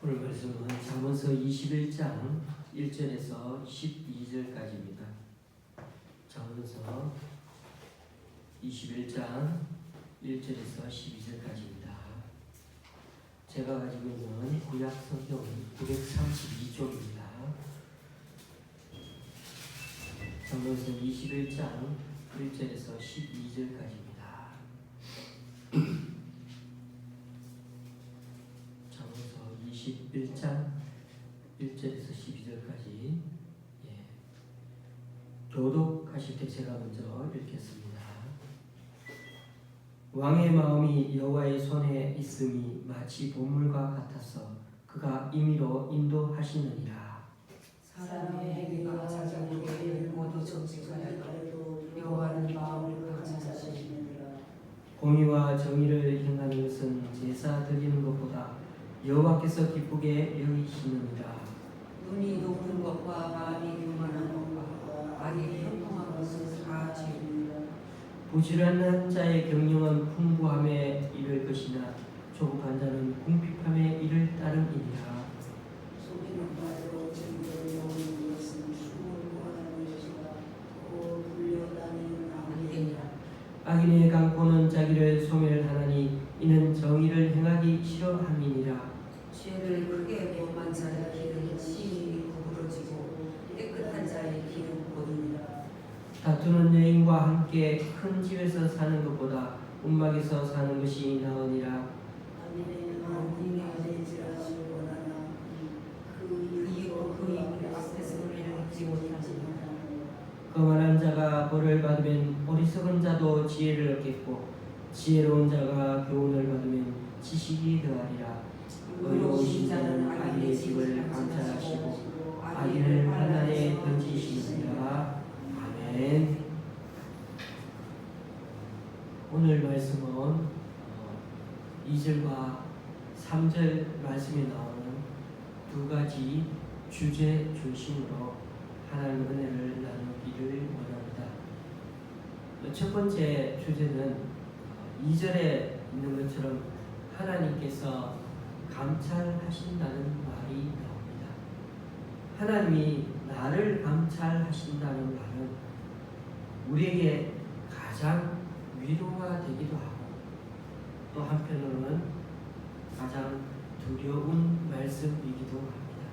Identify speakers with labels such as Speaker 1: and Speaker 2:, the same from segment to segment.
Speaker 1: 오늘 말씀은 잠언서 21장 1절에서 12절까지입니다. 잠언서 21장 1절에서 12절까지입니다. 제가 가지고 있는 구약 성경은 932쪽입니다. 잠언서 21장 1절에서 12절까지입니다. 잠언서 21장 1절에서 12절까지 교독하실 때 제가 먼저 읽겠습니다. 왕의 마음이 여호와의 손에 있음이 마치 보물과 같아서 그가 임의로 인도하시느니라.
Speaker 2: 사람의 행위가 자기에게 모두 정직하여도 여호와는 마음을 감찰하시느니라.
Speaker 1: 공의와 정의를 행하는 것은 제사 드리는 것보다 여호와께서 기쁘게 여기시느니라.
Speaker 2: 눈이 높은 것과 마음이 교만한 것과 악이 형통한 것은 다 죄입니다.
Speaker 1: 부지런한 자의 경영은 풍부함에 이를 것이나 조급한 자는 궁핍함에 이를 따름이니라.
Speaker 2: 속이는 말로 증거를 모으는 것은 숨을 구하는 것이라. 또 불려다니는 악이니라.
Speaker 1: 악인의 강포는 자기를 소멸하나니 이는 정의를 행하기 싫어함이니라.
Speaker 2: 죄를 크게 범한 자의 길은 심히 구부러지고 깨끗한 자의 길은 곧이니라.
Speaker 1: 다투는 여인과 함께 큰 집에서 사는 것보다 움막에서 사는 것이 나으니라.
Speaker 2: 아니면 아들지라시 원하나 그 이유로 그 입을 앞에서 노래를 잊지 못하지니라.
Speaker 1: 거만한 자가 벌을 받으면 어리석은 자도 지혜를 얻겠고 지혜로운 자가 교훈을 받으면 지식이 더하리라. 의로우신 자는 악인의 집을 감찰하시고 악인을 환난에 던지시느니라. 아멘. 오늘 말씀은 2절과 3절 말씀에 나오는 두 가지 주제 중심으로 하나님의 은혜를 나누기를 원합니다. 첫 번째 주제는 2절에 있는 것처럼 하나님께서 감찰하신다는 말이 나옵니다. 하나님이 나를 감찰하신다는 말은 우리에게 가장 위로가 되기도 하고 또 한편으로는 가장 두려운 말씀이기도 합니다.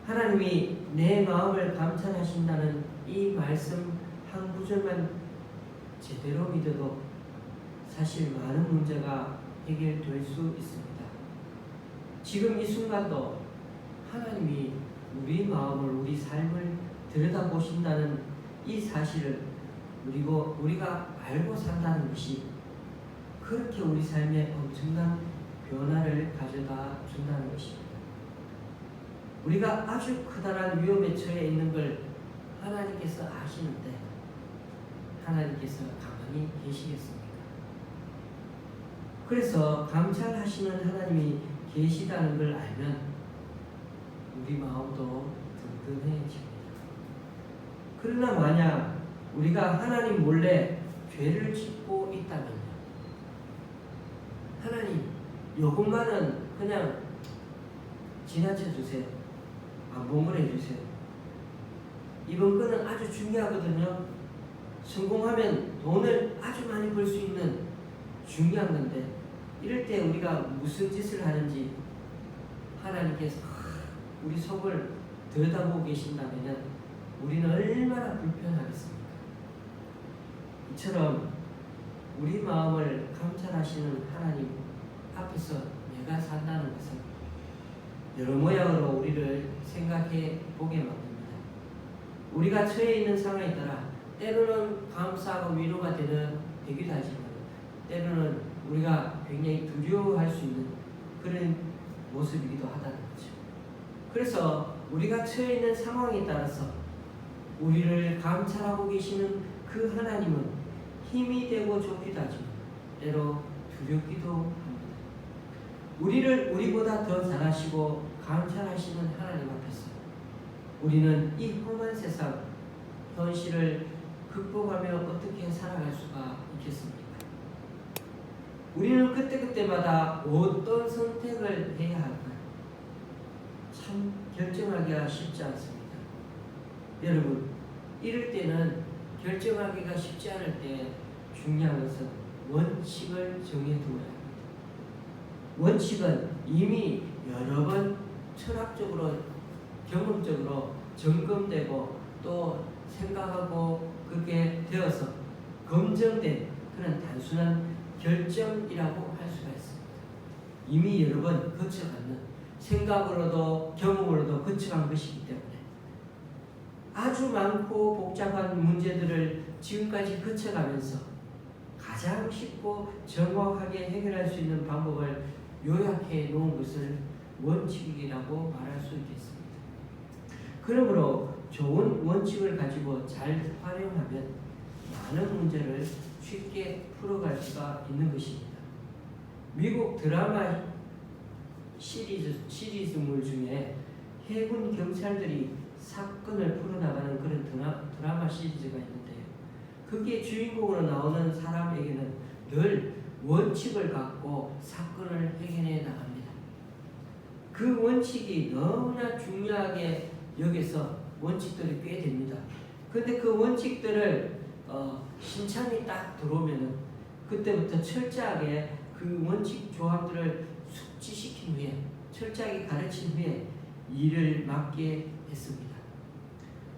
Speaker 1: 하나님이 내 마음을 감찰하신다는 이 말씀 한 구절만 제대로 믿어도 사실 많은 문제가 해결될 수 있습니다. 지금 이 순간도 하나님이 우리 마음을, 우리 삶을 들여다보신다는 이 사실을 우리가 알고 산다는 것이 그렇게 우리 삶에 엄청난 변화를 가져다 준다는 것입니다. 우리가 아주 커다란 위험에 처해 있는 걸 하나님께서 아시는데 하나님께서 가만히 계시겠습니까? 그래서 감찰하시는 하나님이 계시다는 걸 알면 우리 마음도 든든해집니다. 그러나 만약 우리가 하나님 몰래 죄를 짓고 있다면요, 하나님 요것만은 그냥 지나쳐 주세요. 안 봉헌해 주세요. 이번 거는 아주 중요하거든요. 성공하면 돈을 아주 많이 벌 수 있는 중요한 건데 이럴 때 우리가 무슨 짓을 하는지 하나님께서 우리 속을 들여다보고 계신다면 우리는 얼마나 불편하겠습니까? 이처럼 우리 마음을 감찰하시는 하나님 앞에서 내가 산다는 것은 여러 모양으로 우리를 생각해 보게 만듭니다. 우리가 처해 있는 상황에 따라 때로는 감사하고 위로가 되기도 하지만 때로는 우리가 굉장히 두려워할 수 있는 그런 모습이기도 하다는 거죠. 그래서 우리가 처해 있는 상황에 따라서 우리를 감찰하고 계시는 그 하나님은 힘이 되고 좋기도 하지만 때로 두렵기도 합니다. 우리를 우리보다 더 잘하시고 감찰하시는 하나님 앞에서 우리는 이 험한 세상 현실을 극복하며 어떻게 살아갈 수가 있겠습니까? 우리는 그때그때마다 어떤 선택을 해야 할까요? 참 결정하기가 쉽지 않습니다. 여러분, 이럴 때는 결정하기가 쉽지 않을 때 중요한 것은 원칙을 정해두어야 합니다. 원칙은 이미 여러 번 철학적으로 경험적으로 점검되고 또 생각하고 그렇게 되어서 검증된 그런 단순한 결정이라고 할 수가 있습니다. 이미 여러 번 거쳐가는 생각으로도 경험으로도 거쳐간 것이기 때문에 아주 많고 복잡한 문제들을 지금까지 거쳐가면서 가장 쉽고 정확하게 해결할 수 있는 방법을 요약해 놓은 것을 원칙이라고 말할 수 있겠습니다. 그러므로 좋은 원칙을 가지고 잘 활용하면 많은 문제를 쉽게 풀어갈 수가 있는 것입니다. 미국 드라마 시리즈물 중에 해군 경찰들이 사건을 풀어나가는 그런 드라마 시리즈가 있는데요. 거기에 주인공으로 나오는 사람에게는 늘 원칙을 갖고 사건을 해결해 나갑니다. 그 원칙이 너무나 중요하게 여기서 원칙들이 꽤 됩니다. 그런데 그 원칙들을 신청이 딱 들어오면은 그때부터 철저하게 그 원칙 조항들을 숙지시킨 후에 철저하게 가르친 후에 일을 맡게 했습니다.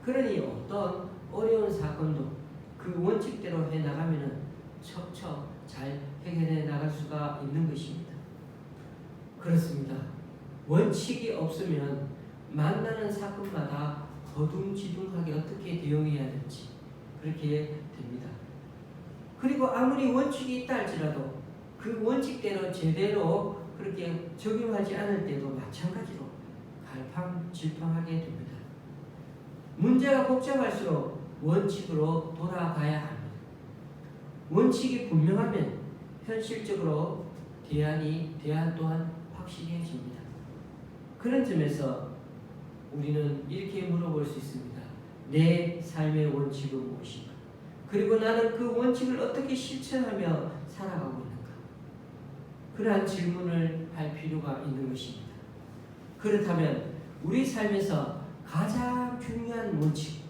Speaker 1: 그러니 어떤 어려운 사건도 그 원칙대로 해나가면은 척척 잘 해결해 나갈 수가 있는 것입니다. 그렇습니다. 원칙이 없으면 만나는 사건마다 거둥지둥하게 어떻게 대응해야 될지 그렇게 됩니다. 그리고 아무리 원칙이 있다 할지라도 그 원칙대로 제대로 그렇게 적용하지 않을 때도 마찬가지로 갈팡질팡하게 됩니다. 문제가 복잡할수록 원칙으로 돌아가야 합니다. 원칙이 분명하면 현실적으로 대안 또한 확실해집니다. 그런 점에서 우리는 이렇게 물어볼 수 있습니다. 내 삶의 원칙은 무엇인가? 그리고 나는 그 원칙을 어떻게 실천하며 살아가고 있는가? 그러한 질문을 할 필요가 있는 것입니다. 그렇다면 우리 삶에서 가장 중요한 원칙,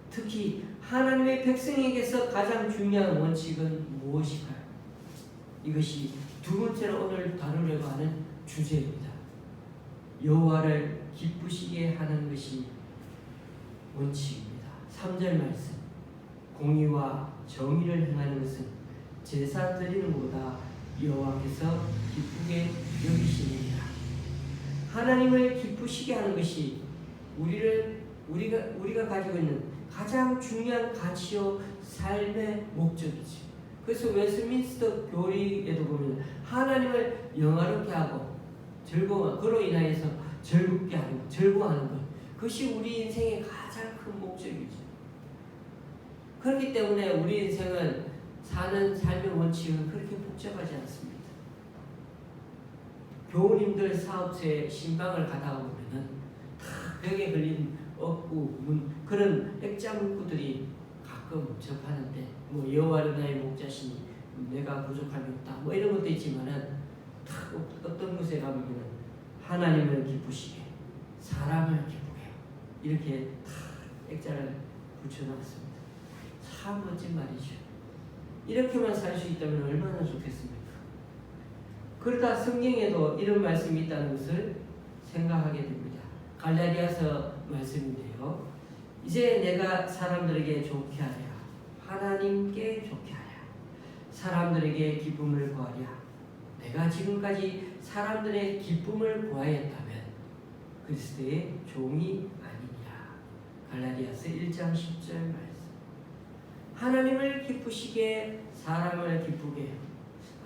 Speaker 1: 특히 하나님의 백성에게서 가장 중요한 원칙은 무엇일까요? 이것이 두 번째로 오늘 다루려고 하는 주제입니다. 여호와를 기쁘시게 하는 것이 원칙입니다. 3절 말씀, 공의와 정의를 행하는 것은 제사 드리는 것보다 여호와께서 기쁘게 여기시느니라. 하나님을 기쁘시게 하는 것이 우리가 가지고 있는 가장 중요한 가치요 삶의 목적이죠. 그래서 웨스트민스터 교리에도 보면 하나님을 영화롭게 하고 그로 인하여서 즐겁게 하는 즐거워하는 것, 그것이 우리 인생의 가장 큰 목적이죠. 그렇기 때문에 우리 인생은 사는 삶의 원칙은 그렇게 복잡하지 않습니다. 교우님들 사업소에 신방을 가다 보면은 다 벽에 걸린 억구, 그런 액자 문구들이 가끔 접하는데 여호와는 나의 목자시니 내가 부족함이 없다 이런 것도 있지만은 다 어떤 곳에 가보면은 하나님을 기쁘시게 사람을 기쁘게 이렇게 다 액자를 붙여놨습니다. 참 멋진 말이죠. 이렇게만 살 수 있다면 얼마나 좋겠습니까? 그러다 성경에도 이런 말씀이 있다는 것을 생각하게 됩니다. 갈라디아서 말씀인데요. 이제 내가 사람들에게 좋게 하랴, 하나님께 좋게 하랴, 사람들에게 기쁨을 구하랴. 내가 지금까지 사람들의 기쁨을 구하였다면 그리스도의 종이 아니냐. 갈라디아서 1장 10절 말씀. 하나님을 기쁘시게 사람을 기쁘게 해요.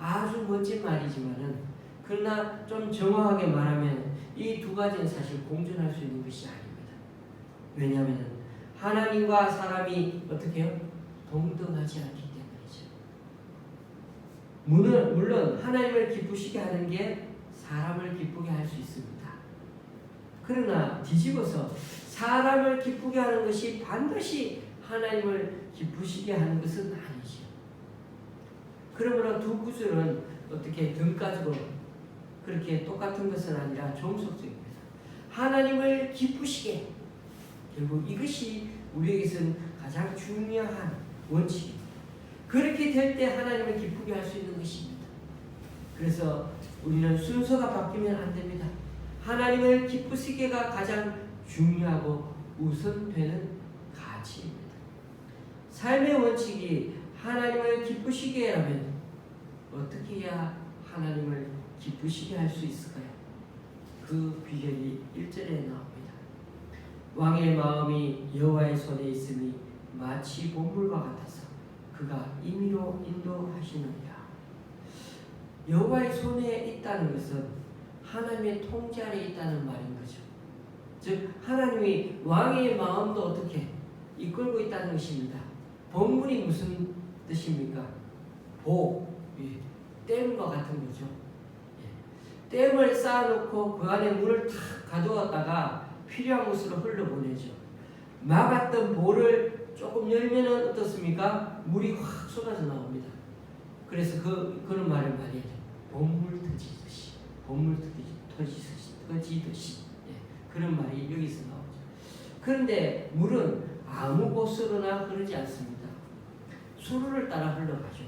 Speaker 1: 아주 멋진 말이지만은 그러나 좀 정확하게 말하면 이 두 가지는 사실 공존할 수 있는 것이 아닙니다. 왜냐하면 하나님과 사람이 어떻게 해요? 동등하지 않기 때문이죠. 물론 하나님을 기쁘시게 하는 게 사람을 기쁘게 할 수 있습니다. 그러나 뒤집어서 사람을 기쁘게 하는 것이 반드시 하나님을 기쁘시게 하는 것은 아니죠. 그러므로 두 구절은 어떻게 등가적으로 그렇게 똑같은 것은 아니라 종속적입니다. 하나님을 기쁘시게. 결국 이것이 우리에게서는 가장 중요한 원칙입니다. 그렇게 될 때 하나님을 기쁘게 할 수 있는 것입니다. 그래서 우리는 순서가 바뀌면 안 됩니다. 하나님을 기쁘시게가 가장 중요하고 우선되는 가치입니다. 삶의 원칙이 하나님을 기쁘시게라면 어떻게 해야 하나님을 기쁘시게 할 수 있을까요? 그 비결이 1절에 나옵니다. 왕의 마음이 여호와의 손에 있으니 마치 보물과 같아서 그가 임의로 인도하시느니라. 여호와의 손에 있다는 것은 하나님의 통제 아래 있다는 말인 거죠. 즉 하나님이 왕의 마음도 어떻게 이끌고 있다는 것입니다. 보물이 무슨 뜻입니까? 댐과 같은 거죠. 댐을 쌓아놓고 그 안에 물을 탁 가져왔다가 필요한 곳으로 흘러보내죠. 막았던 볼을 조금 열면은 어떻습니까? 물이 확 쏟아져 나옵니다. 그래서 그런 말을 많이 해요. 보물 터지듯이, 보물 터지듯이. 그런 말이 여기서 나오죠. 그런데 물은 아무 곳으로나 흐르지 않습니다. 수로를 따라 흘러가죠.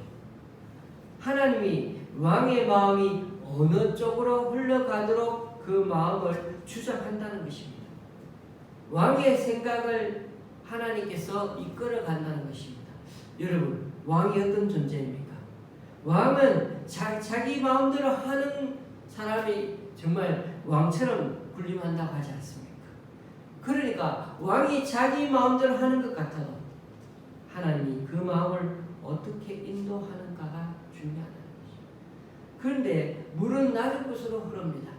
Speaker 1: 하나님이 왕의 마음이 어느 쪽으로 흘러가도록 그 마음을 주장한다는 것입니다. 왕의 생각을 하나님께서 이끌어 간다는 것입니다. 여러분, 왕이 어떤 존재입니까? 왕은 자기 마음대로 하는 사람이 정말 왕처럼 군림한다고 하지 않습니까? 그러니까 왕이 자기 마음대로 하는 것 같아도 하나님이 그 마음을 어떻게 인도하는가가 중요하다는 것입니다. 그런데 물은 낮은 곳으로 흐릅니다.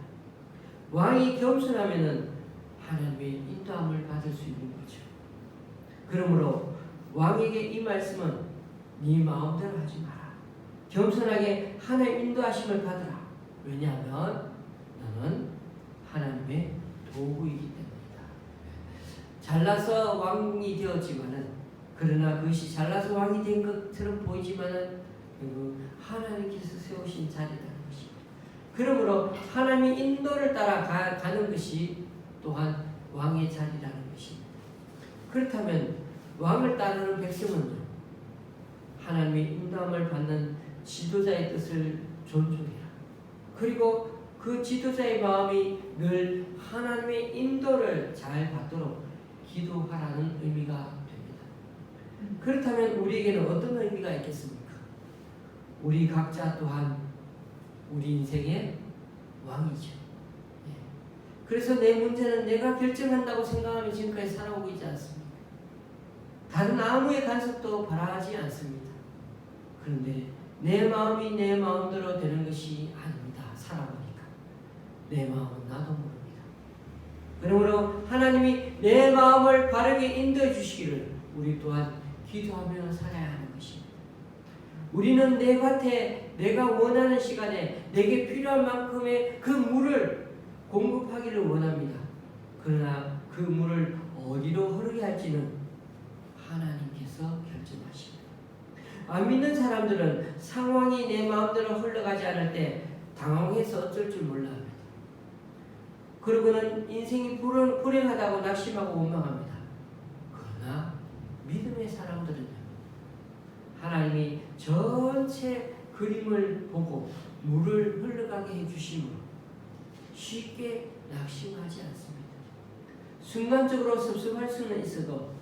Speaker 1: 왕이 겸손하면은 하나님의 인도함을 받을 수 있는 거죠. 그러므로 왕에게 이 말씀은 네 마음대로 하지 마라. 겸손하게 하나님 인도하심을 받으라. 왜냐하면 너는 하나님의 도구이기 때문이다. 잘나서 왕이 되었지만은, 그러나 그것이 잘나서 왕이 된 것처럼 보이지만은 하나님께서 세우신 자리라는 것입니다. 그러므로 하나님의 인도를 따라 가는 것이 또한 왕의 자리라는 것입니다. 그렇다면 왕을 따르는 백성은요, 하나님의 인도함을 받는 지도자의 뜻을 존중해라. 그리고 그 지도자의 마음이 늘 하나님의 인도를 잘 받도록 기도하라는 의미가 됩니다. 그렇다면 우리에게는 어떤 의미가 있겠습니까? 우리 각자 또한 우리 인생의 왕이죠. 그래서 내 문제는 내가 결정한다고 생각하며 지금까지 살아오고 있지 않습니까? 다른 아무의 간섭도 바라지 않습니다. 그런데 내 마음이 내 마음대로 되는 것이 아닙니다. 살아보니까 내 마음은 나도 모릅니다. 그러므로 하나님이 내 마음을 바르게 인도해 주시기를 우리 또한 기도하며 살아야 하는 것입니다. 우리는 내 밭에 내가 원하는 시간에 내게 필요한 만큼의 그 물을 공급하기를 원합니다. 그러나 그 물을 어디로 흐르게 할지는 하나님께서 결정하십니다. 안 믿는 사람들은 상황이 내 마음대로 흘러가지 않을 때 당황해서 어쩔 줄 몰라 합니다. 그러고는 인생이 불행하다고 낙심하고 원망합니다. 그러나 믿음의 사람들은요, 하나님이 전체 그림을 보고 물을 흘러가게 해주심으로 쉽게 낙심하지 않습니다. 순간적으로 섭섭할 수는 있어도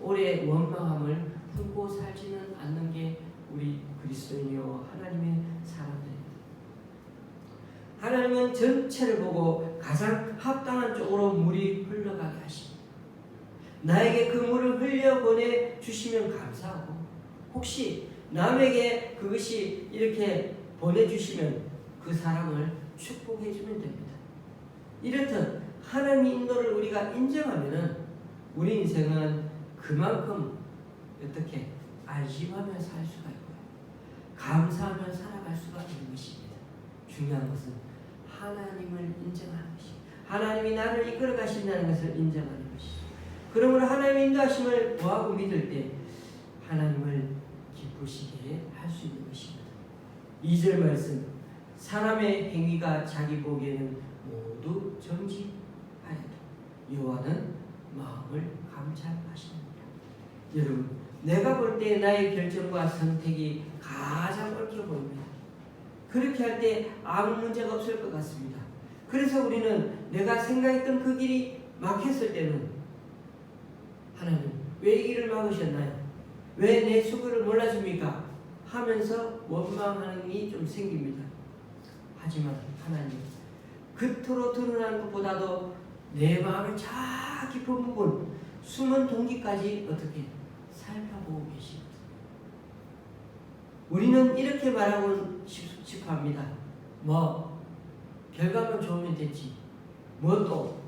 Speaker 1: 오래 원망함을 품고 살지는 않는 게 우리 그리스도인이요 하나님의 사람들입니다. 하나님은 전체를 보고 가장 합당한 쪽으로 물이 흘러가게 하십니다. 나에게 그 물을 흘려보내 주시면 감사하고, 혹시 남에게 그것이 이렇게 보내주시면 그 사람을 축복해 주면 됩니다. 이렇듯 하나님의 인도를 우리가 인정하면은 우리 인생은 그만큼 어떻게 안심하며 살 수가 있고요, 감사하며 살아갈 수가 있는 것입니다. 중요한 것은 하나님을 인정하는 것입니다. 하나님이 나를 이끌어 가신다는 것을 인정하는 것입니다. 그러므로 하나님의 인도하심을 구하고 믿을 때 하나님을 기쁘시게 할 수 있는 것입니다. 2절 말씀, 사람의 행위가 자기 보기에는 모두 정직하여도 여호와는 마음을 감찰하십니다. 여러분, 내가 볼 때 나의 결정과 선택이 가장 옳게 보입니다. 그렇게 할 때 아무 문제가 없을 것 같습니다. 그래서 우리는 내가 생각했던 그 길이 막혔을 때는 하나님 왜 이 길을 막으셨나요? 왜 내 수고를 몰라줍니까? 하면서 원망하는 일이 좀 생깁니다. 하지만 하나님 겉으로 드러난 것보다도 내 마음의 저 깊은 부분, 숨은 동기까지 어떻게 살펴보고 계십니다. 우리는 이렇게 말하고 싶어 합니다. 뭐 결과만 좋으면 됐지. 뭐 또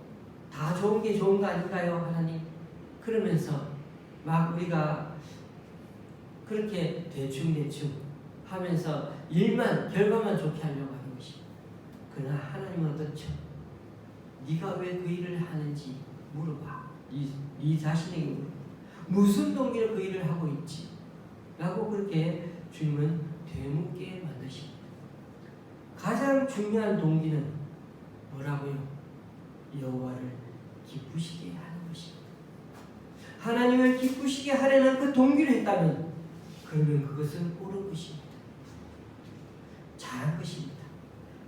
Speaker 1: 다 좋은 게 좋은 거 아닌가요, 하나님? 그러면서 막 우리가 그렇게 대충 하면서 결과만 좋게 하려고 하는 것입니다. 그러나 하나님은 어떻죠? 네가 왜 그 일을 하는지 물어봐. 네 자신에게 물어봐. 무슨 동기로 그 일을 하고 있지? 라고 그렇게 주님은 되묻게 만드십니다. 가장 중요한 동기는 뭐라고요? 여호와를 기쁘시게 하는 것입니다. 하나님을 기쁘시게 하려는 그 동기를 했다면 그러면 그것은 옳은 것입니다. 잘한 것입니다.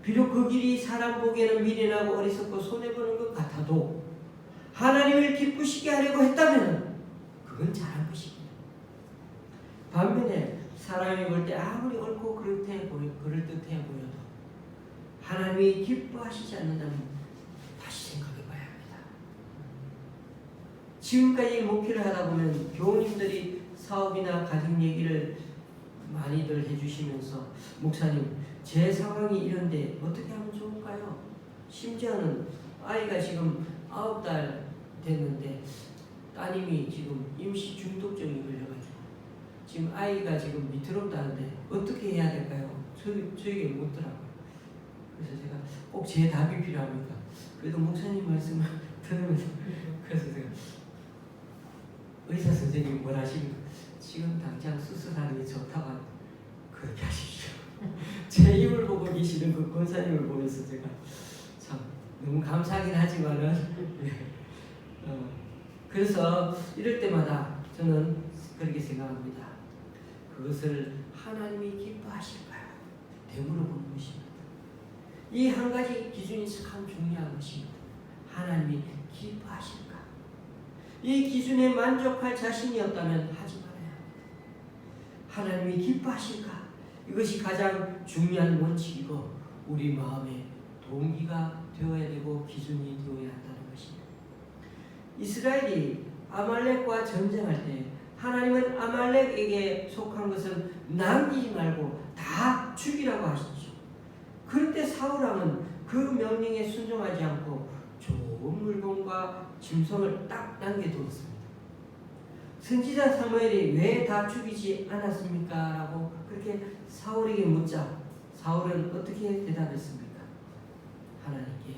Speaker 1: 비록 그 길이 사람 보기에는 미련하고 어리석고 손해보는 것 같아도 하나님을 기쁘시게 하려고 했다면 그건 잘한 것입니다. 반면에 사람이 볼 때 아무리 옳고 그럴듯해 보여도 하나님이 기뻐하시지 않는다면 다시 생각해 봐야 합니다. 지금까지 목회를 하다 보면 교우님들이 사업이나 가정 얘기를 많이들 해주시면서 목사님 제 상황이 이런데 어떻게 하면 좋을까요? 심지어는 아이가 지금 9달 됐는데 따님이 지금 임시 중독증이 걸려가지고 지금 아이가 지금 위태롭다는데 어떻게 해야 될까요? 저에게 묻더라고요. 그래서 제가 꼭 제 답이 필요합니까? 그래도 목사님 말씀을 들으면서 그래서 제가 의사 선생님이 뭘 하십니까? 지금 당장 수술하는 게 좋다고 그렇게 하십시오. 제 입을 보고 계시는 그 권사님을 보면서 제가 참 너무 감사하긴 하지만은 그래서 이럴 때마다 저는 그렇게 생각합니다. 그것을 하나님이 기뻐하실까요? 되물어보는 것입니다. 이 한 가지 기준이 참 중요한 것입니다. 하나님이 기뻐하실까? 이 기준에 만족할 자신이 없다면 하지 말아야 합니다. 하나님이 기뻐하실까? 이것이 가장 중요한 원칙이고 우리 마음의 동기가 되어야 되고 기준이 되어야 한다는 것입니다. 이스라엘이 아말렉과 전쟁할 때 하나님은 아말렉에게 속한 것은 남기지 말고 다 죽이라고 하시죠. 그런데 사울왕은 그 명령에 순종하지 않고 좋은 물건과 짐승을 딱 남겨두었습니다. 선지자 사무엘이 왜 다 죽이지 않았습니까? 라고 그렇게 사울에게 묻자 사울은 어떻게 대답했습니까? 하나님께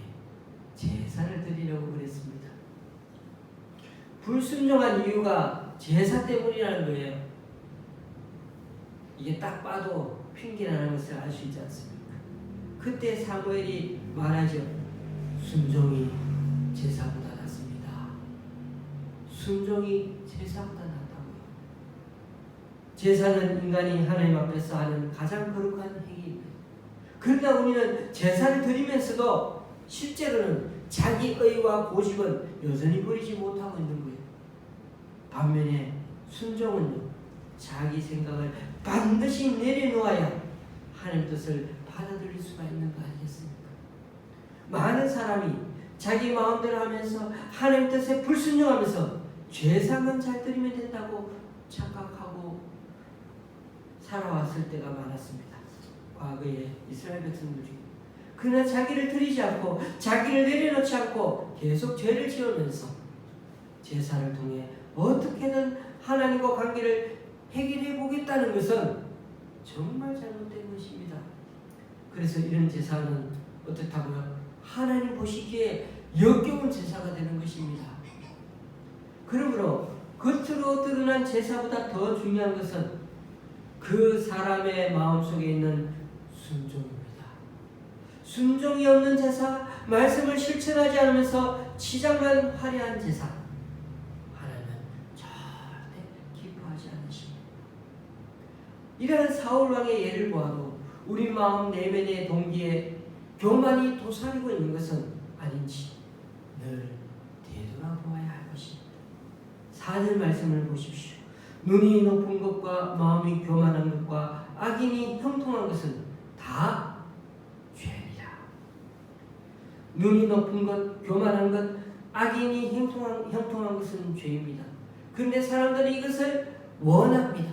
Speaker 1: 제사를 드리려고 그랬습니다. 불순종한 이유가 제사 때문이라는 거예요. 이게 딱 봐도 핑계라는 것을 알 수 있지 않습니까? 그때 사무엘이 말하죠. 순종이 제사보다 낫습니다. 순종이 제사보다 낫다고요. 제사는 인간이 하나님 앞에서 하는 가장 거룩한 행위입니다. 그러나 우리는 제사를 드리면서도 실제로는 자기 의와 고집은 여전히 버리지 못하고 있는 거예요. 반면에 순종은요, 자기 생각을 반드시 내려놓아야 하나님 뜻을 받아들일 수가 있는 거 아니겠습니까? 많은 사람이 자기 마음대로 하면서 하나님 뜻에 불순종하면서 제사만 잘 드리면 된다고 착각하고 살아왔을 때가 많았습니다. 과거에 이스라엘 백성들 중에. 그러나 자기를 드리지 않고 자기를 내려놓지 않고 계속 죄를 지으면서 제사를 통해 어떻게든 하나님과 관계를 해결해 보겠다는 것은 정말 잘못된 것입니다. 그래서 이런 제사는 어떻다고요? 하나님 보시기에 역겨운 제사가 되는 것입니다. 그러므로 겉으로 드러난 제사보다 더 중요한 것은 그 사람의 마음속에 있는 순종입니다. 순종이 없는 제사, 말씀을 실천하지 않으면서 치장만 화려한 제사, 하나님은 절대 기뻐하지 않으십니다. 이러한 사울 왕의 예를 보아도 우리 마음 내면의 동기에 교만이 도사리고 있는 것은 아닌지 늘 되돌아보아야 할 것입니다. 4절 말씀을 보십시오. 눈이 높은 것과 마음이 교만한 것과 악인이 형통한 것은 다 죄니라. 눈이 높은 것, 교만한 것, 악인이 형통한 것은 죄입니다. 그런데 사람들이 이것을 원합니다.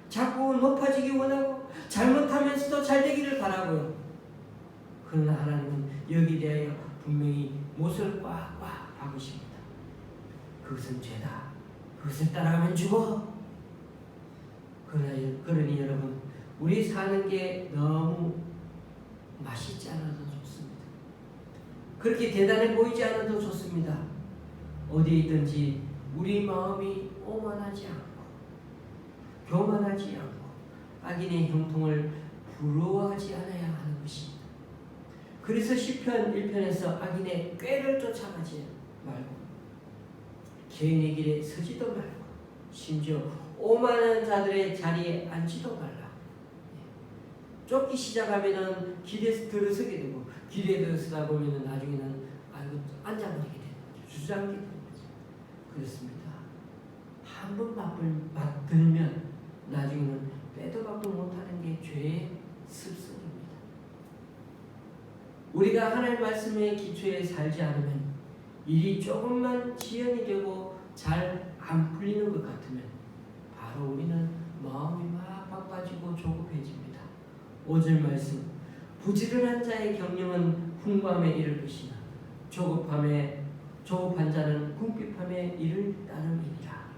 Speaker 1: 자꾸 높아지기 원하고 잘못하면서도 잘 되기를 바라고요. 그러나 하나님은 여기에 대하여 분명히 못을 꽉꽉 박으십니다. 그것은 죄다. 그것을 따라가면 죽어. 그러니 여러분, 우리 사는 게 너무 맛있지 않아도 좋습니다. 그렇게 대단해 보이지 않아도 좋습니다. 어디에 있든지 우리 마음이 오만하지 않고 교만하지 않고 악인의 형통을 부러워하지 않아야 하는 것입니다. 그래서 시편 1편에서 악인의 꾀를 쫓아가지 말고 개인의 길에 서지도 말고 심지어 오만한 자들의 자리에 앉지도 말라. 쫓기 시작하면은 길에서 들어서게 되고 길에 들어서다 보면은 나중에는 앉아버리게 되는 거죠. 주저앉게 되는 거죠. 그렇습니다. 한 번 맛들면 나중에는 빼도 박도 못하는 게 죄의 습성입니다. 우리가 하나님의 말씀의 기초에 살지 않으면 일이 조금만 지연이 되고 잘 안 풀리는 것 같으면 바로 우리는 마음이 막 바빠지고 조급해집니다. 5절 말씀, 부지런한 자의 경영은 풍부함에 이를 것이나 조급한 자는 궁핍함에 이를 따름이니라.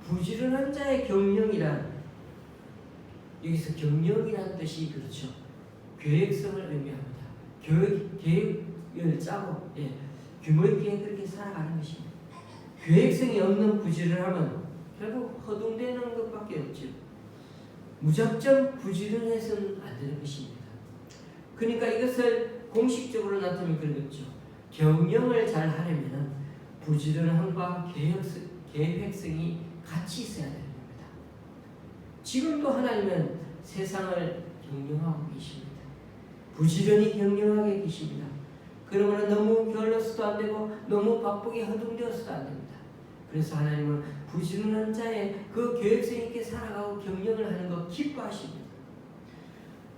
Speaker 1: 부지런한 자의 경영이란, 여기서 경영이라는 뜻이 그렇죠, 계획성을 의미합니다. 계획을 짜고 규모 있게 그렇게 살아가는 것입니다. 계획성이 없는 부지런함은 결국 허둥대는 것밖에 없죠. 무작정 부지런해서는 안 되는 것입니다. 그러니까 이것을 공식적으로 나타내면 그러겠죠. 경영을 잘 하려면 부지런함과 계획성이 같이 있어야 되는 겁니다. 지금도 하나님은 세상을 경영하고 계십니다. 부지런히 경영하게 계십니다. 그러면 너무 게을러서도 안 되고 너무 바쁘게 허둥대어서도 안 됩니다. 그래서 하나님은 부지런한 자의 그 계획성 있게 살아가고 경영을 하는 거 기뻐하십니다.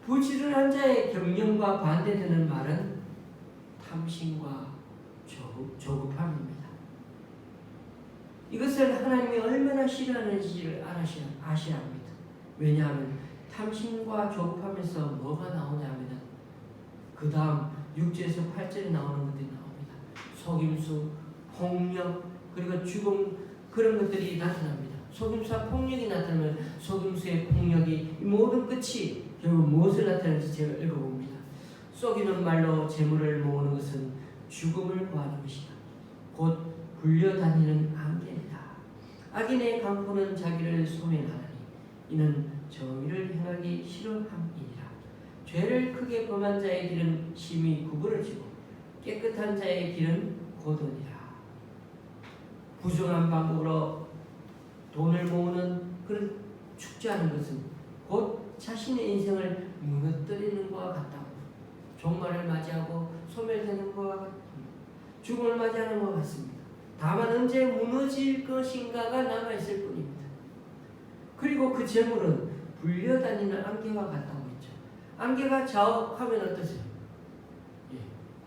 Speaker 1: 부지런한 자의 경영과 반대되는 말은 탐심과 조급함입니다. 이것을 하나님이 얼마나 싫어하는지를 아셔야 합니다. 왜냐하면 탐심과 조급함에서 뭐가 나오냐면 그 다음 6절에서 8절에 나오는 것들이 나옵니다. 속임수, 폭력, 그리고 죽음, 그런 것들이 나타납니다. 속임수와 폭력이 나타나면 속임수의 폭력이 모든 끝이 결국 무엇을 나타내는지 제가 읽어봅니다. 속이는 말로 재물을 모으는 것은 죽음을 구하는 것이다. 곧 불려다니는 안개이다. 악인의 강포는 자기를 소멸하나니 이는 정의를 행하기 싫어함이니라. 죄를 크게 범한 자의 길은 심히 구부러지고 깨끗한 자의 길은 고도니라. 부정한 방법으로 돈을 모으는 그런 축제하는 것은 곧 자신의 인생을 무너뜨리는 것과 같다고, 종말을 맞이하고 소멸되는 것과 같습니다. 죽음을 맞이하는 것 같습니다. 다만 언제 무너질 것인가가 남아있을 뿐입니다. 그리고 그 재물은 불려다니는 안개와 같다고 했죠. 안개가 자욱하면 어떠세요?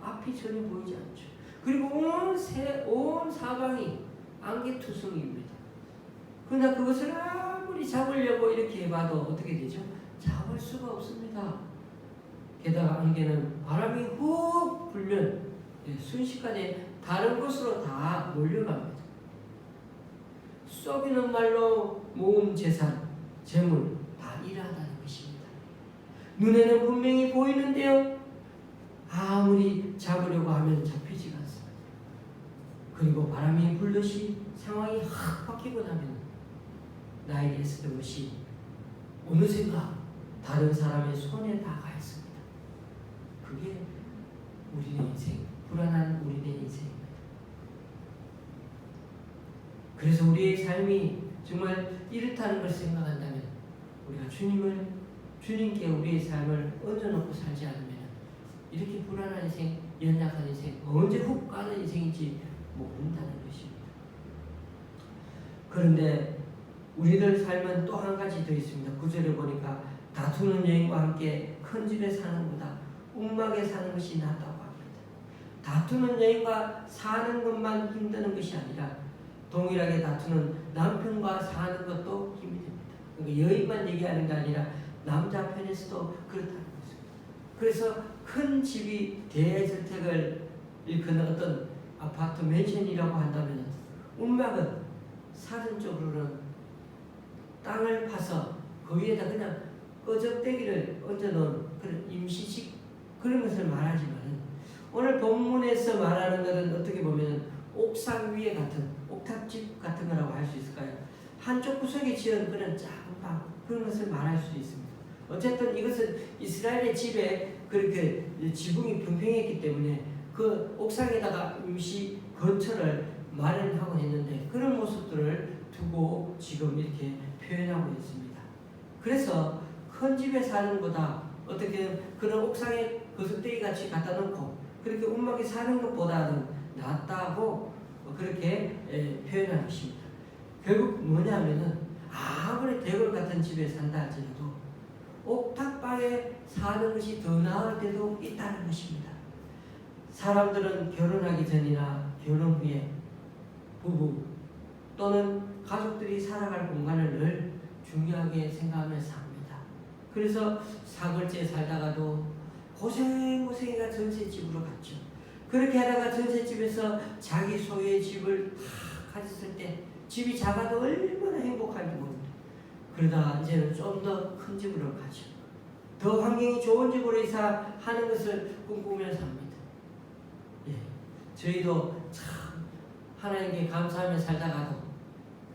Speaker 1: 앞이 전혀 보이지 않죠. 그리고 온 사방이 안개투성입니다. 그러나 그것을 아무리 잡으려고 이렇게 해봐도 어떻게 되죠? 잡을 수가 없습니다. 게다가 안개는 바람이 훅 불면 순식간에 다른 곳으로 다 몰려갑니다. 썩이는 말로 모은 재산, 재물 다 일하다는 것입니다. 눈에는 분명히 보이는데요, 아무리 잡으려고 하면 잡히지가 않습니다. 그리고 바람이 불듯이 상황이 확 바뀌고 나면 나에게 쓰던 것이 어느샌가 다른 사람의 손에 다 가 있습니다. 그게 우리의 인생, 불안한 우리의 인생입니다. 그래서 우리의 삶이 정말 이렇다는 걸 생각한다면 우리가 주님께 우리의 삶을 얹어놓고 살지 않으면 이렇게 불안한 인생, 연약한 인생, 언제 훅 가는 인생인지 모른다는 것입니다. 그런데 우리들 삶은 또 한 가지 더 있습니다. 9절에 보니까 다투는 여인과 함께 큰 집에 사는 것보다 움막에 사는 것이 낫다고 합니다. 다투는 여인과 사는 것만 힘드는 것이 아니라 동일하게 다투는 남편과 사는 것도 힘이 됩니다. 그러니까 여인만 얘기하는 게 아니라 남자 편에서도 그렇다는 것입니다. 그래서 큰 집이 대저택을 일컫는 어떤 아파트 맨션이라고 한다면 움막은 사전적으로는 땅을 파서 그 위에다 그냥 꺼적대기를 얹어놓은 그런 임시식 그런 것을 말하지만 오늘 본문에서 말하는 것은 어떻게 보면 옥상 위에 같은 옥탑집 같은 거라고 할 수 있을까요? 한쪽 구석에 지은 그런 작은 방 그런 것을 말할 수도 있습니다. 어쨌든 이것은 이스라엘의 집에 그렇게 지붕이 평평했기 때문에 그 옥상에다가 임시 거처를 마련하고 했는데 그런 모습들을 두고 지금 이렇게 표현하고 있습니다. 그래서 큰 집에 사는 것보다 어떻게 그런 옥상에 거석대기 같이 갖다 놓고 그렇게 움막에 사는 것보다는 낫다고 그렇게 표현한 것입니다. 결국 뭐냐면은 아무리 대궐 같은 집에 산다 할지라도 옥탑방에 사는 것이 더 나을 때도 있다는 것입니다. 사람들은 결혼하기 전이나 결혼 후에 부부 또는 가족들이 살아갈 공간을 늘 중요하게 생각하며 삽니다. 그래서 사골지에 살다가도 고생해가 전셋집으로 갔죠. 그렇게 하다가 전셋집에서 자기 소유의 집을 다 가졌을 때 집이 작아도 얼마나 행복한지 모릅니다. 그러다 이제는 좀 더 큰 집으로 가죠. 더 환경이 좋은 집으로 이사하는 것을 꿈꾸며 삽니다. 예, 저희도 참 하나님께 감사하며 살다가도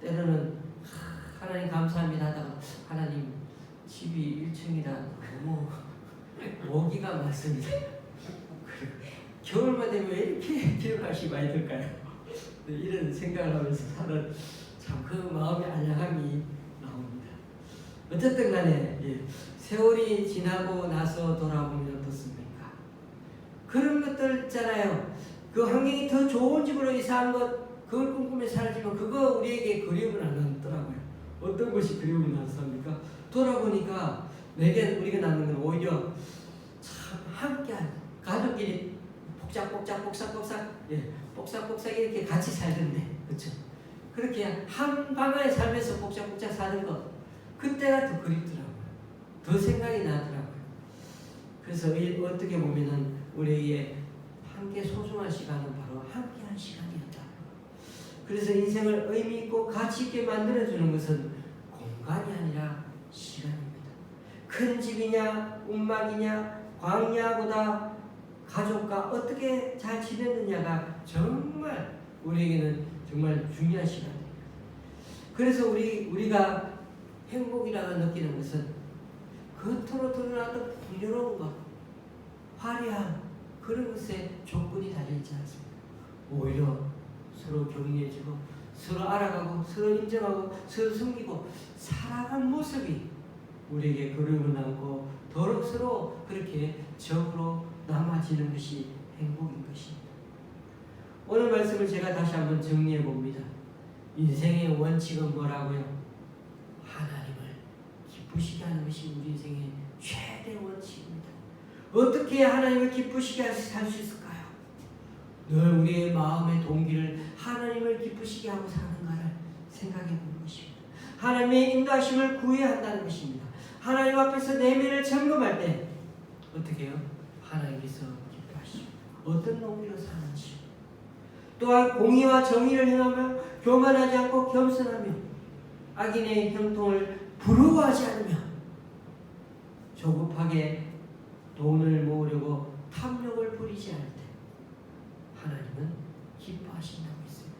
Speaker 1: 때로는 하나님 감사합니다 하다가 하나님 집이 1층이라 너무 모기가 많습니다. 겨울만 되면 왜 이렇게 기름값이 많이 들까요? 이런 생각을 하면서 사는 참 그 마음의 안락함이 나옵니다. 어쨌든 간에 세월이 지나고 나서 돌아보면 어떻습니까? 그런 것들 있잖아요. 그 환경이 더 좋은 집으로 이사한 것 그걸 꿈꾸며 살지만 그거 우리에게 그리움을 안 남더라고요. 어떤 것이 그리움이 남습니까? 돌아보니까 내게 우리가 남는 건 오히려 참 함께한 가족끼리 복삭복삭 이렇게 같이 살던데, 그렇죠? 그렇게 한 방안에 살면서 복작복작 사는 것, 그때가 더 그립더라고요. 더 생각이 나더라고요. 그래서 어떻게 보면은 우리에게 함께 소중한 시간은 바로 함께한 시간이었다. 그래서 인생을 의미 있고 가치 있게 만들어주는 것은 공간이 아니라 시간입니다. 큰 집이냐, 움막이냐, 광야보다 가족과 어떻게 잘 지냈느냐가 정말 우리에게는 정말 중요한 시간입니다. 그래서 우리가 행복이라고 느끼는 것은 겉으로 드러나던 풍요로운 것, 화려함, 그런 것에 조건이 달려있지 않습니다. 오히려 서로 격려해주고 서로 알아가고 서로 인정하고 서로 섬기고 살아간 모습이 우리에게 그리움을 남고 서로 그렇게 적으로 남아지는 것이 행복인 것입니다. 오늘 말씀을 제가 다시 한번 정리해 봅니다. 인생의 원칙은 뭐라고요? 하나님을 기쁘시게 하는 것이 우리 인생의 최대 원칙입니다. 어떻게 하나님을 기쁘시게 할 수 있을까요? 늘 우리의 마음의 동기를 하나님을 기쁘시게 하고 사는가를 생각해 보는 것입니다. 하나님의 인도하심을 구해야 한다는 것입니다. 하나님 앞에서 내면을 점검할 때 어떻게 해요? 하나님께서 기뻐하시고 어떤 동기로 사는지, 또한 공의와 정의를 행하며 교만하지 않고 겸손하며 악인의 형통을 부러워하지 않으며 조급하게 돈을 모으려고 탐욕을 부리지 않을 때 하나님은 기뻐하신다고 했습니다.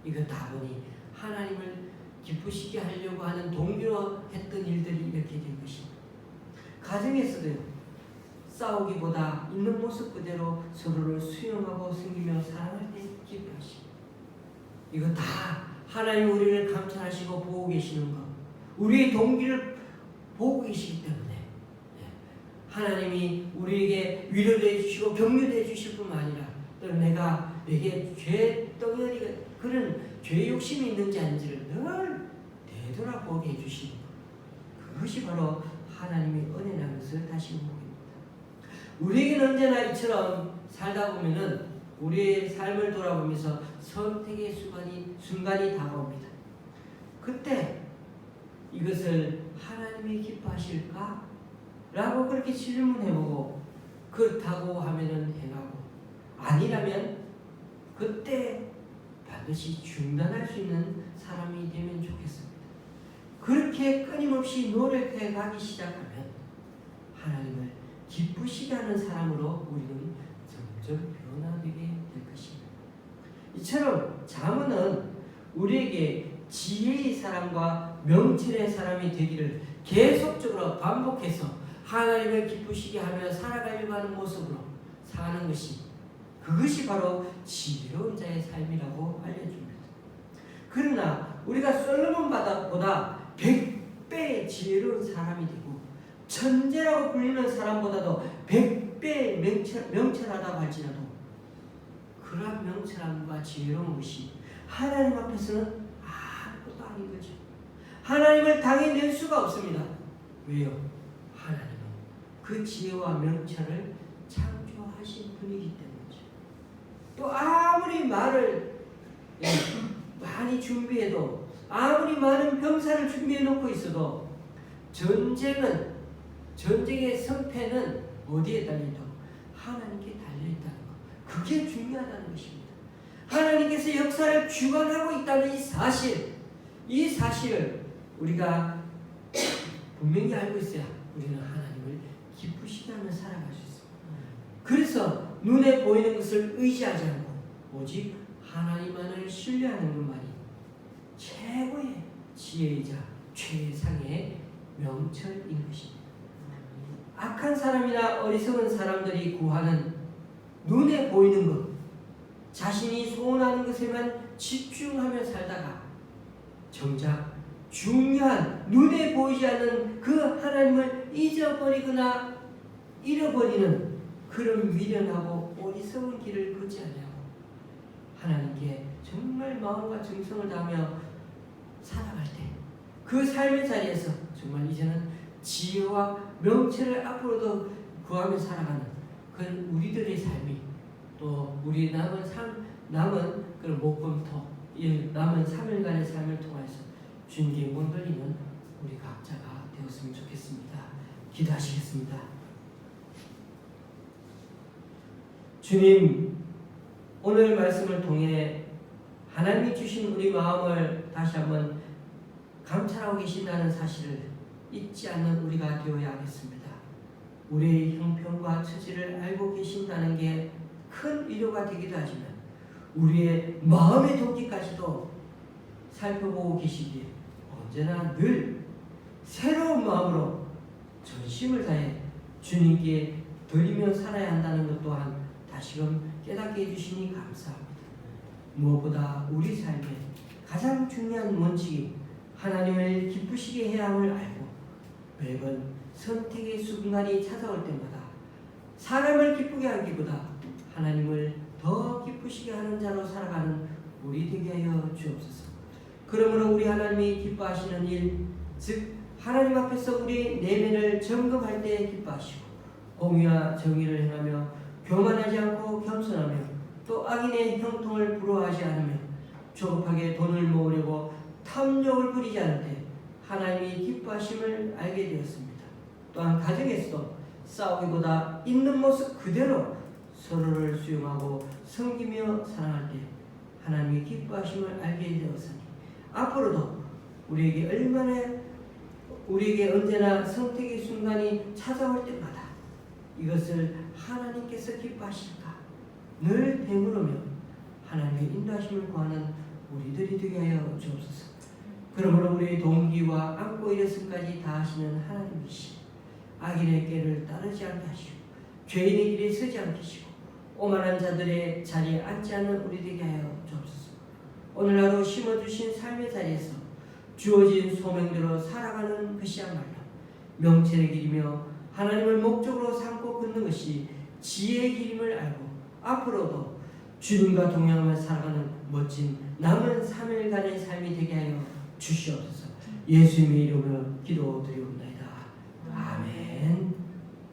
Speaker 1: 이거 다 보니 하나님을 기쁘시게 하려고 하는 동기로 했던 일들이 이렇게 된 것입니다. 가정에서도요, 싸우기보다 있는 모습 그대로 서로를 수용하고 섬기며 사랑할 때 기뻐하시고, 이거 다 하나님 우리를 감찰하시고 보고 계시는 것, 우리의 동기를 보고 계시기 때문에 하나님이 우리에게 위로도 해주시고 격려도 해주실 뿐만 아니라 또 내게 죄 덩어리가 그런 죄 욕심이 있는지 아닌지를 늘 되돌아보게 해주시는 것, 그것이 바로 하나님의 은혜라는 것을 다시 보게 우리에게는 언제나 이처럼 살다 보면은 우리의 삶을 돌아보면서 선택의 순간이 다가옵니다. 그때 이것을 하나님이 기뻐하실까? 라고 그렇게 질문해보고 그렇다고 하면은 행하고 아니라면 그때 반드시 중단할 수 있는 사람이 되면 좋겠습니다. 그렇게 끊임없이 노력해 가기 시작하면 하나님을 기쁘시게 하는 사람으로 우리는 점점 변화되게 될 것입니다. 이처럼 잠언은 우리에게 지혜의 사람과 명철의 사람이 되기를 계속적으로 반복해서 하나님을 기쁘시게 하며 살아가려고 하는 모습으로 사는 것이, 그것이 바로 지혜로운 자의 삶이라고 알려줍니다. 그러나 우리가 솔로몬보다 100배 지혜로운 사람이 되고 천재라고 불리는 사람보다도 100배 명철하다고 할지라도 그러한 명철함과 지혜로운 것이 하나님 앞에서는 아무것도 아닌 거죠. 하나님을 당해낼 수가 없습니다. 왜요? 하나님은 그 지혜와 명철을 창조하신 분이기 때문이죠. 또 아무리 말을 많이 준비해도, 아무리 많은 병사를 준비해 놓고 있어도 전쟁의 성패는 어디에 달린다? 하나님께 달려있다는 것. 그게 중요하다는 것입니다. 하나님께서 역사를 주관하고 있다는 이 사실을 우리가 분명히 알고 있어야 우리는 하나님을 기쁘시게 하며 살아갈 수 있습니다. 그래서 눈에 보이는 것을 의지하지 않고 오직 하나님만을 신뢰하는 것만이 최고의 지혜이자 최상의 명철인 것입니다. 악한 사람이나 어리석은 사람들이 구하는 눈에 보이는 것, 자신이 소원하는 것에만 집중하며 살다가 정작 중요한 눈에 보이지 않는 그 하나님을 잊어버리거나 잃어버리는 그런 미련하고 어리석은 길을 걷지 않냐고 하나님께 정말 마음과 정성을 다하며 살아갈 때 그 삶의 자리에서 정말 이제는 지혜와 명철을 앞으로도 구하며 살아가는 그런 우리들의 삶이, 또 우리 남은 그런 목금토, 남은 3일간의 삶을 통해서 주님께 영광 돌리는 우리 각자가 되었으면 좋겠습니다. 기도하시겠습니다. 주님, 오늘 말씀을 통해 하나님이 주신 우리 마음을 다시 한번 감찰하고 계신다는 사실을 잊지 않는 우리가 되어야 하겠습니다. 우리의 형편과 처지를 알고 계신다는 게 큰 위로가 되기도 하지만 우리의 마음의 동기까지도 살펴보고 계시기에 언제나 늘 새로운 마음으로 전심을 다해 주님께 드리며 살아야 한다는 것 또한 다시금 깨닫게 해주시니 감사합니다. 무엇보다 우리 삶의 가장 중요한 원칙이 하나님을 기쁘시게 해야 함을 알고 매번 선택의 순간이 찾아올 때마다 사람을 기쁘게 하기보다 하나님을 더 기쁘시게 하는 자로 살아가는 우리 되게 하여 주옵소서. 그러므로 우리 하나님이 기뻐하시는 일, 즉 하나님 앞에서 우리 내면을 점검할 때 기뻐하시고 공의와 정의를 행하며 교만하지 않고 겸손하며 또 악인의 형통을 부러워하지 않으며 조급하게 돈을 모으려고 탐욕을 부리지 않을 때 하나님이 기뻐하심을 알게 되었습니다. 또한 가정에서도 싸우기보다 있는 모습 그대로 서로를 수용하고 섬기며 사랑할 때 하나님이 기뻐하심을 알게 되었으니 앞으로도 우리에게 언제나 선택의 순간이 찾아올 때마다 이것을 하나님께서 기뻐하실까 늘 되물으며 하나님의 인도하심을 구하는 우리들이 되게 하여 주옵소서. 그러므로 우리의 동기와 안고 일어섬까지 다 하시는 하나님이시 악인의 꾀를 따르지 않게 하시고 죄인의 길에 서지 않게 하시고 오만한 자들의 자리에 앉지 않는 우리 되게 하여 주옵소서. 오늘 하루 심어주신 삶의 자리에서 주어진 소명대로 살아가는 것이야말로 명철의 길이며 하나님을 목적으로 삼고 걷는 것이 지혜의 길임을 알고 앞으로도 주님과 동행하며 살아가는 멋진 남은 3일간의 삶이 되게 하여 주시옵소서. 예수님의 이름으로 기도드리옵나이다.